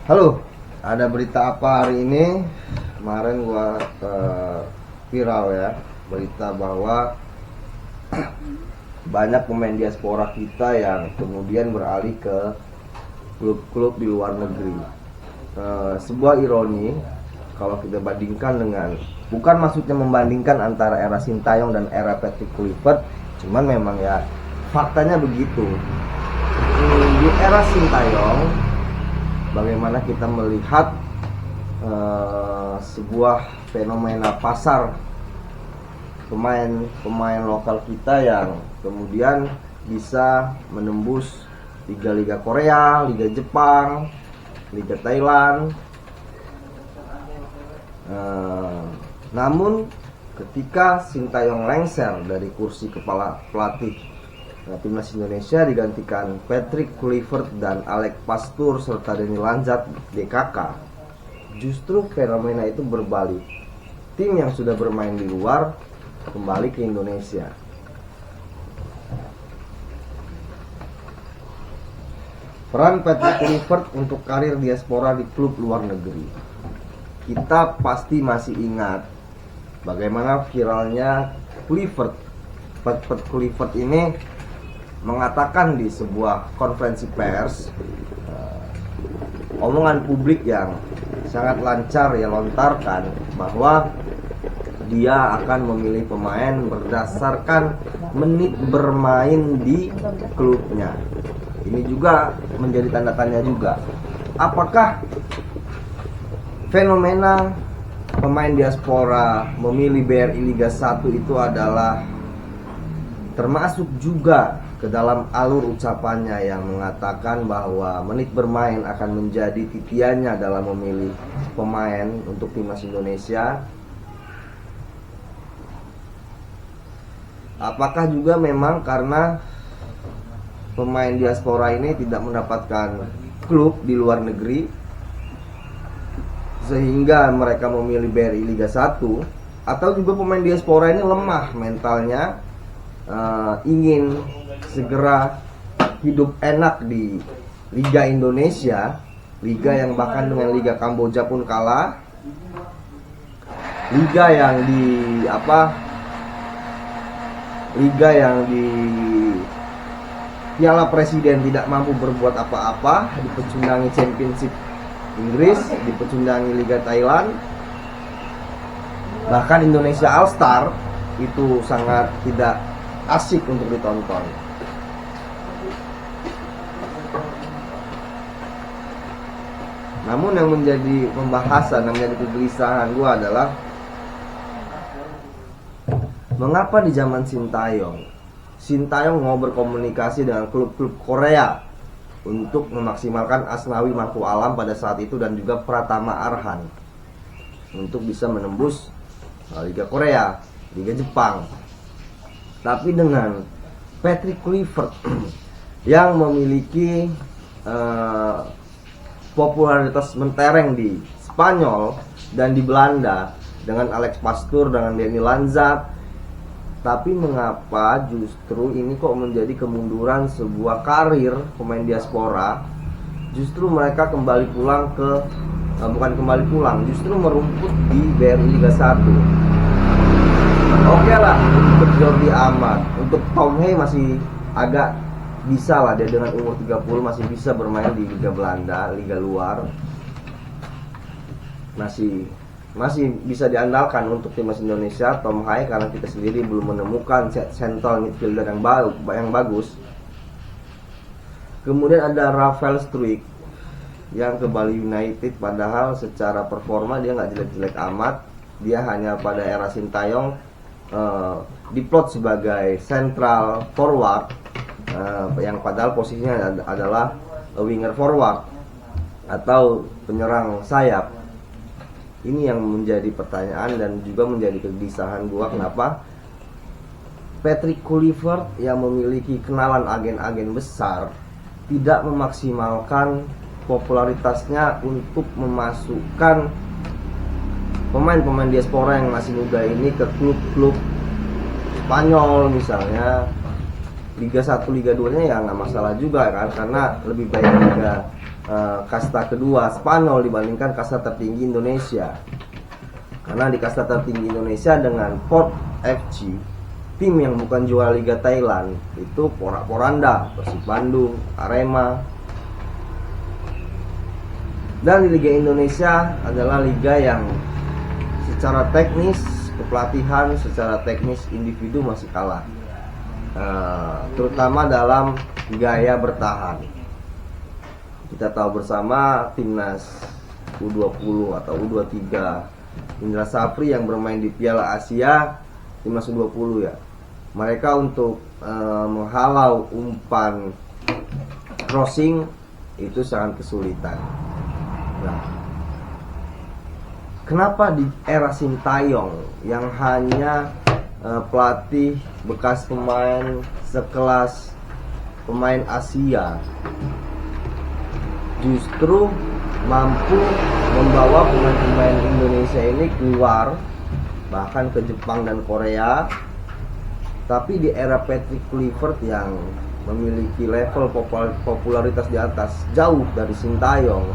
Halo, ada berita apa hari ini? Kemarin gua viral ya, berita bahwa banyak pemain diaspora kita yang kemudian beralih ke klub-klub di luar negeri. Sebuah ironi kalau kita bandingkan dengan, bukan maksudnya membandingkan antara era Sintayong dan era Patrick Kluivert, cuman memang ya faktanya begitu. Di era Sintayong, bagaimana kita melihat sebuah fenomena pasar pemain lokal kita yang kemudian bisa menembus liga-liga Korea, liga Jepang, liga Thailand. Namun ketika Sintayong lengser dari kursi kepala pelatih timnas Indonesia digantikan Patrick Kluivert dan Alex Pastoor serta Deni Lanzat DKK, justru fenomena itu berbalik. Tim yang sudah bermain di luar kembali ke Indonesia. Peran Patrick Kluivert untuk karir diaspora di klub luar negeri. Kita pasti masih ingat bagaimana viralnya Patrick Kluivert ini mengatakan di sebuah konferensi pers, omongan publik yang sangat lancar ia lontarkan bahwa dia akan memilih pemain berdasarkan menit bermain di klubnya. Ini juga menjadi tanda tanya juga, apakah fenomena pemain diaspora memilih BRI Liga 1 itu adalah termasuk juga ke dalam alur ucapannya yang mengatakan bahwa menit bermain akan menjadi titiannya dalam memilih pemain untuk timnas Indonesia. Apakah juga memang karena pemain diaspora ini tidak mendapatkan klub di luar negeri sehingga mereka memilih BRI Liga 1, atau juga pemain diaspora ini lemah mentalnya, ingin segera hidup enak di Liga Indonesia, liga yang bahkan dengan Liga Kamboja pun kalah, liga yang di Piala Presiden tidak mampu berbuat apa-apa, dipecundangi Championship Inggris, dipecundangi Liga Thailand, bahkan Indonesia All Star itu sangat tidak asik untuk ditonton. Namun yang menjadi pembahasan, yang menjadi kegelisahan gue adalah mengapa di zaman Sintayong mau berkomunikasi dengan klub-klub Korea untuk memaksimalkan Asnawi Mangku Alam pada saat itu dan juga Pratama Arhan untuk bisa menembus Liga Korea, Liga Jepang. Tapi dengan Patrick Kluivert yang memiliki popularitas mentereng di Spanyol dan di Belanda, dengan Alex Pastoor, dengan Deni Lanzat, tapi mengapa justru ini kok menjadi kemunduran sebuah karir pemain diaspora? Justru mereka kembali pulang ke justru merumput di BRI Liga 1. Oke lah, untuk Jordi Amat, untuk Tom Hey masih agak bisa lah, dia dengan umur 30 masih bisa bermain di Liga Belanda, Liga luar. Masih bisa diandalkan untuk timnas Indonesia, Tom Hey, karena kita sendiri belum menemukan central midfielder yang bagus. Kemudian ada Rafael Struijk yang ke Bali United, padahal secara performa dia nggak jelek-jelek amat. Dia hanya pada era Sintayong diplot sebagai central forward, yang padahal posisinya adalah winger forward atau penyerang sayap. Ini yang menjadi pertanyaan dan juga menjadi kegelisahan gua, kenapa Patrick Kluivert yang memiliki kenalan agen-agen besar tidak memaksimalkan popularitasnya untuk memasukkan pemain-pemain diaspora yang masih muda ini ke klub-klub Spanyol misalnya. Liga 1, Liga 2 nya ya nggak masalah juga kan, karena lebih baik Liga kasta kedua Spanyol dibandingkan kasta tertinggi Indonesia. Karena di kasta tertinggi Indonesia dengan Port FC, tim yang bukan juara Liga Thailand itu Porak-Poranda, Persib Bandung, Arema. Dan di Liga Indonesia adalah liga yang secara teknis kepelatihan, secara teknis individu masih kalah, terutama dalam gaya bertahan. Kita tahu bersama timnas U20 atau U23 Indra Safri yang bermain di Piala Asia timnas U20 ya. Mereka untuk menghalau umpan crossing itu sangat kesulitan. Nah, kenapa di era Sintayong yang hanya pelatih bekas pemain sekelas pemain Asia justru mampu membawa pemain-pemain Indonesia ini keluar bahkan ke Jepang dan Korea. Tapi di era Patrick Kluivert yang memiliki level popularitas di atas jauh dari Sintayong,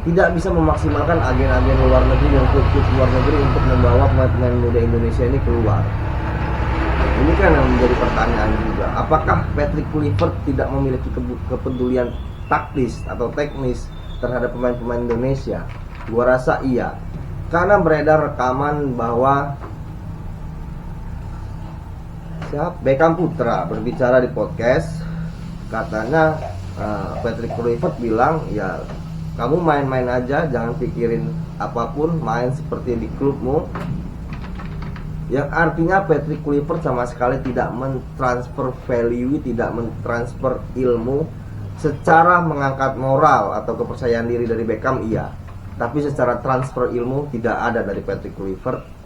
tidak bisa memaksimalkan agen-agen luar negeri dan klub-klub luar negeri untuk membawa pemain-pemain muda Indonesia ini keluar. Ini kan yang menjadi pertanyaan juga, apakah Patrick Kluivert tidak memiliki kepedulian taktis atau teknis terhadap pemain-pemain Indonesia? Gua rasa iya, karena beredar rekaman bahwa Beckham Putra berbicara di podcast, katanya Patrick Kluivert bilang, ya kamu main-main aja, jangan pikirin apapun, main seperti di klubmu. Yang artinya Patrick Kluivert sama sekali tidak mentransfer value, tidak mentransfer ilmu. Secara mengangkat moral atau kepercayaan diri dari Beckham iya, tapi secara transfer ilmu tidak ada dari Patrick Kluivert.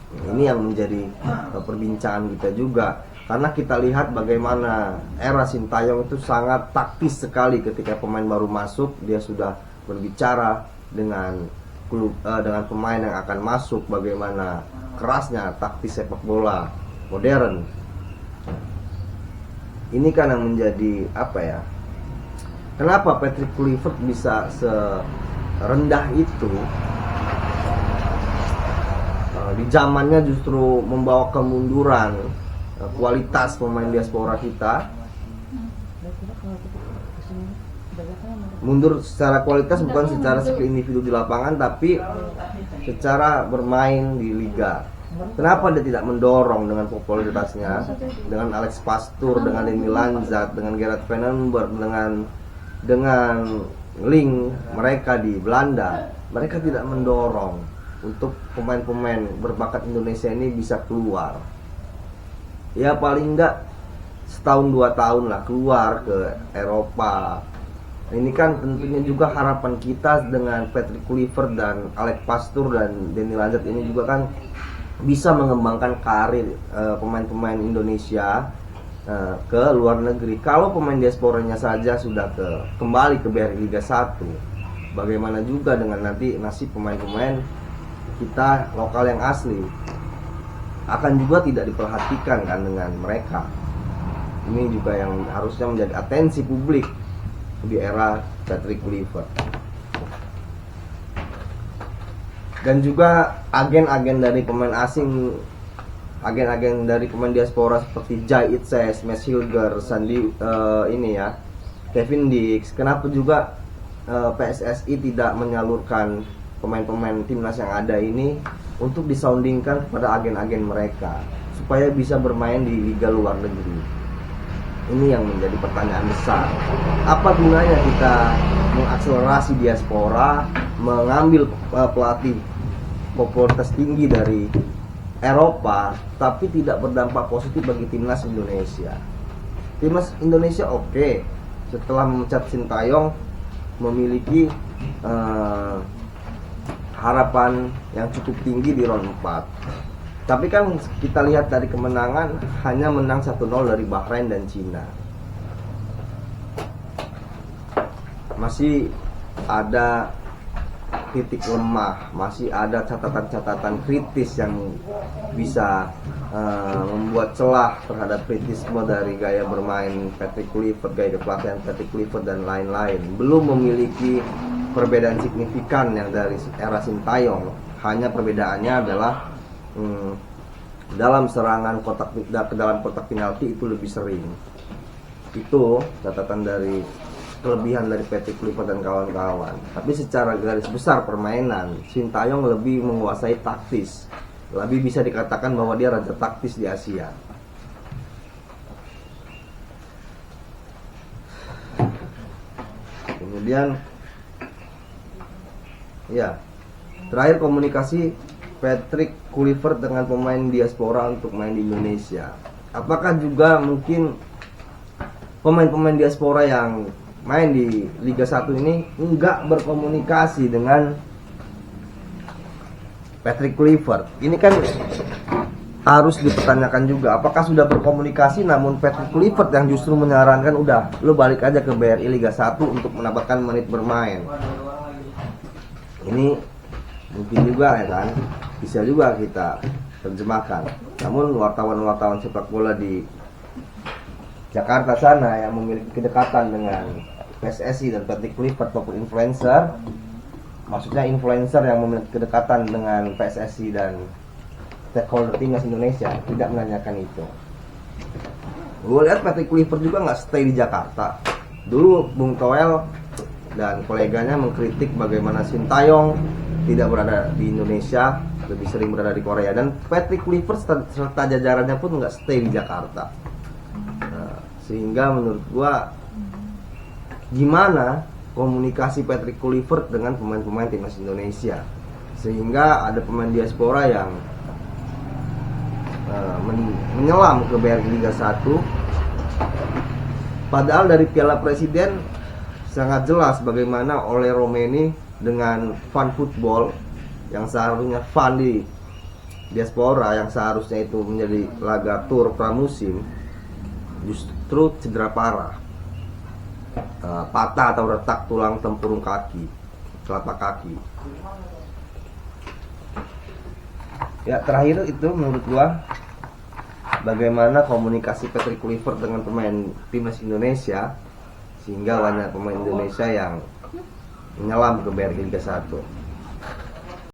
Ini yang menjadi perbincangan kita juga, karena kita lihat bagaimana era Sintayong itu sangat taktis sekali. Ketika pemain baru masuk, dia sudah berbicara dengan klub, dengan pemain yang akan masuk, bagaimana kerasnya taktis sepak bola modern. Ini kan yang menjadi apa ya? Kenapa Patrick Kluivert bisa serendah itu? Di zamannya justru membawa kemunduran kualitas pemain diaspora kita. Mundur secara kualitas bukan secara skill individu di lapangan, tapi secara bermain di liga. Kenapa dia tidak mendorong dengan popularitasnya, dengan Alex Pastoor, dengan Deni Lanzat, dengan Gerard Vandenberg, dengan link mereka di Belanda? Mereka tidak mendorong untuk pemain-pemain berbakat Indonesia ini bisa keluar. Ya paling enggak setahun 2 tahun lah keluar ke Eropa. Ini kan tentunya juga harapan kita dengan Patrick Kluivert dan Alex Pastoor dan Deni Lanzat ini juga kan bisa mengembangkan karir pemain-pemain Indonesia ke luar negeri. Kalau pemain diasporanya saja sudah kembali ke BRI Liga 1, bagaimana juga dengan nanti nasib pemain-pemain kita lokal yang asli? Akan juga tidak diperhatikan kan dengan mereka. Ini juga yang harusnya menjadi atensi publik di era Patrick Kluivert. Dan juga agen-agen dari pemain asing, agen-agen dari pemain diaspora seperti Jai Itses, Mes Hilger, Sandi Kevin Dix. Kenapa juga PSSI tidak menyalurkan pemain-pemain timnas yang ada ini untuk disoundingkan kepada agen-agen mereka supaya bisa bermain di liga luar negeri? Ini yang menjadi pertanyaan besar. Apa gunanya kita mengakselerasi diaspora, mengambil pelatih popularitas tinggi dari Eropa, tapi tidak berdampak positif bagi timnas Indonesia? Timnas Indonesia oke, setelah memecat Sintayong memiliki harapan yang cukup tinggi di round 4. Tapi kan kita lihat dari kemenangan, hanya menang 1-0 dari Bahrain dan Cina. Masih ada titik lemah, masih ada catatan-catatan kritis yang bisa membuat celah terhadap kritisme dari gaya bermain Patrick Kluivert, gaya kepelatihan Patrick Kluivert dan lain-lain. Belum memiliki perbedaan signifikan yang dari era Sintayong. Hanya perbedaannya adalah dalam serangan ke dalam kotak penalti itu lebih sering. Itu catatan dari kelebihan dari Patrick Kluivert dan kawan-kawan. Tapi secara garis besar permainan, Sintayong lebih menguasai taktis. Lebih bisa dikatakan bahwa dia raja taktis di Asia. Kemudian ya, terakhir komunikasi Patrick Kluivert dengan pemain diaspora untuk main di Indonesia. Apakah juga mungkin pemain-pemain diaspora yang main di Liga 1 ini enggak berkomunikasi dengan Patrick Kluivert? Ini kan harus dipertanyakan juga. Apakah sudah berkomunikasi namun Patrick Kluivert yang justru menyarankan udah lo balik aja ke BRI Liga 1 untuk mendapatkan menit bermain. Ini mungkin juga ya kan, bisa juga kita terjemahkan. Namun wartawan-wartawan sepak bola di Jakarta sana yang memiliki kedekatan dengan PSSI dan Patrick Kluivert maupun influencer, maksudnya influencer yang memiliki kedekatan dengan PSSI dan stakeholder timnas Indonesia, tidak menanyakan itu. Gue lihat Patrick Kluivert juga nggak stay di Jakarta. Dulu Bung Toel dan koleganya mengkritik bagaimana Sintayong tidak berada di Indonesia, lebih sering berada di Korea, dan Patrick Kluivert serta jajarannya pun nggak stay di Jakarta. Nah, sehingga menurut gua gimana komunikasi Patrick Kluivert dengan pemain-pemain timnas Indonesia, sehingga ada pemain diaspora yang menyelam ke BRI Liga 1, padahal dari Piala Presiden sangat jelas bagaimana oleh Romeni dengan fun football yang seharusnya fun di diaspora, yang seharusnya itu menjadi laga tur pramusim, justru cedera parah, patah atau retak tulang tempurung kaki, telapak kaki. Ya, terakhir itu menurut gua bagaimana komunikasi Patrick Kluivert dengan pemain timnas Indonesia, sehingga banyak pemain Indonesia yang menyelam ke BRI Liga 1.